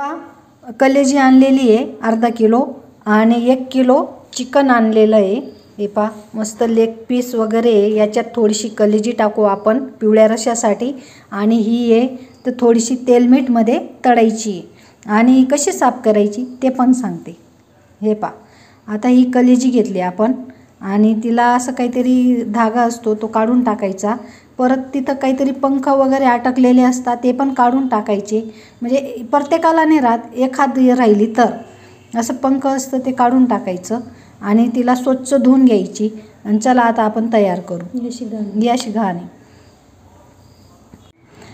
पहा कलेजी आणलेली आहे अर्धा किलो आणि 1 किलो चिकन आणलेलं आहे। हे पहा मस्त लेग पीस वगैरे याच्यात थोडीशी कलेजी टाकू आपण पिवळ्या रश्यासाठी आणि ही आहे तर थोडीशी तेल मीठ मध्ये तळायची आणि कशी साफ करायची ते पण सांगते। हे पहा आता ही कलेजी घेतली आपण आणि तिला असं काहीतरी धागा असतो तो काढून टाकायचा। परत तिथं काहीतरी पंख वगैरे अटकलेले असतात ते पण काढून टाकायचे, म्हणजे प्रत्येकाला नाही राहत एखादी राहिली तर असं पंख असतं ते काढून टाकायचं आणि तिला स्वच्छ धुवून घ्यायची। आणि चला आता आपण तयार करू। अशी घाण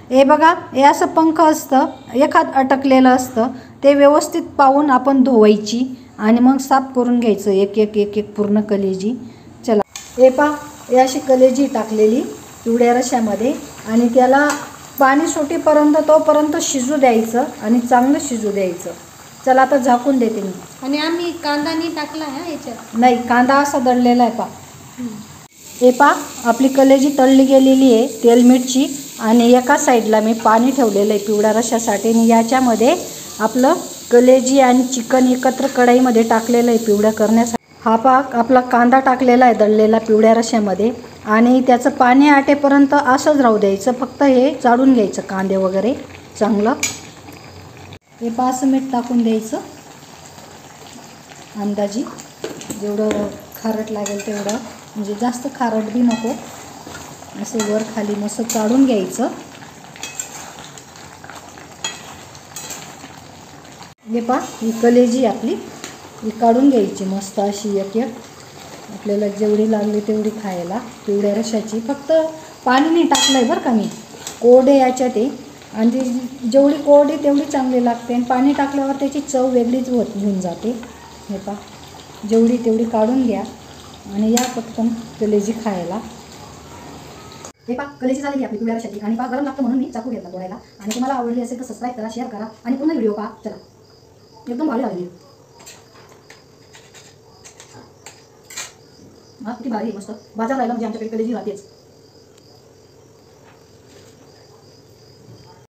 हे बघा, हे असं पंख असतं एखाद अटकलेलं असतं ते व्यवस्थित पाहून आपण धुवायची आणि मग साफ करून घ्यायचं एक एक पूर्ण कलेजी। चला हे पहा हे अशी कलेजी टाकलेली पिवळ्या रश्यामध्ये आणि त्याला पाणी सुटेपर्यंत तोपर्यंत शिजू द्यायचं आणि चांगलं शिजू द्यायचं। चला आता झाकून देते मी। आणि आम्ही कांदा नाही टाकला आहे याच्यात, नाही कांदा असा दळलेला आहे पहा। हे पहा आपली कलेजी तळली गेलेली आहे तेल मीठची आणि एका साईडला मी पाणी ठेवलेलं आहे पिवळ्या रश्यासाठी आणि याच्यामध्ये आपलं कलेजी आणि चिकन एकत्र कढईमध्ये टाकलेलं आहे पिवळं करण्यासाठी। हा पहा आपला कांदा टाकलेला आहे दळलेला पिवळ्या रश्यामध्ये आणि त्याचं पाणी आटेपर्यंत असंच राहू द्यायचं, फक्त हे चाळून घ्यायचं कांदे वगैरे चांगलं। हे पहा असं मीठ टाकून द्यायचं अंदाजी जेवढं खारट लागेल तेवढं, म्हणजे जास्त खारट बी नको, असं वर खाली मस्त चाळून घ्यायचं। हे पहा ही कलेजी आपली ही काढून घ्यायची मस्त अशी एक आपल्याला जेवढी लागली तेवढी खायला पिवळ्या रश्याची। फक्त पाणी नाही टाकलं आहे बरं का मी, कोरडे याच्यात आहे आणि जेवढी कोरडी तेवढी चांगली लागते आणि पाणी टाकल्यावर त्याची चव वेगळीच घेऊन जाते। हे पहा जेवढी तेवढी काढून घ्या आणि या पटकन कलेजी खायला। हे पहा कलेजी झालेली आपली पिवळ्या रश्याची आणि पहा गरम लागतं म्हणून मी चाकू घेतला तोडायला। आणि तुम्हाला आवडली असेल तर सबस्क्राईब करा, शेअर करा आणि पुन्हा व्हिडिओ पहा। चला एकदम भारी लागली हा, किती भारी मस्त बाजार राहिला म्हणजे आमच्याकडे कलेजी राहतेच।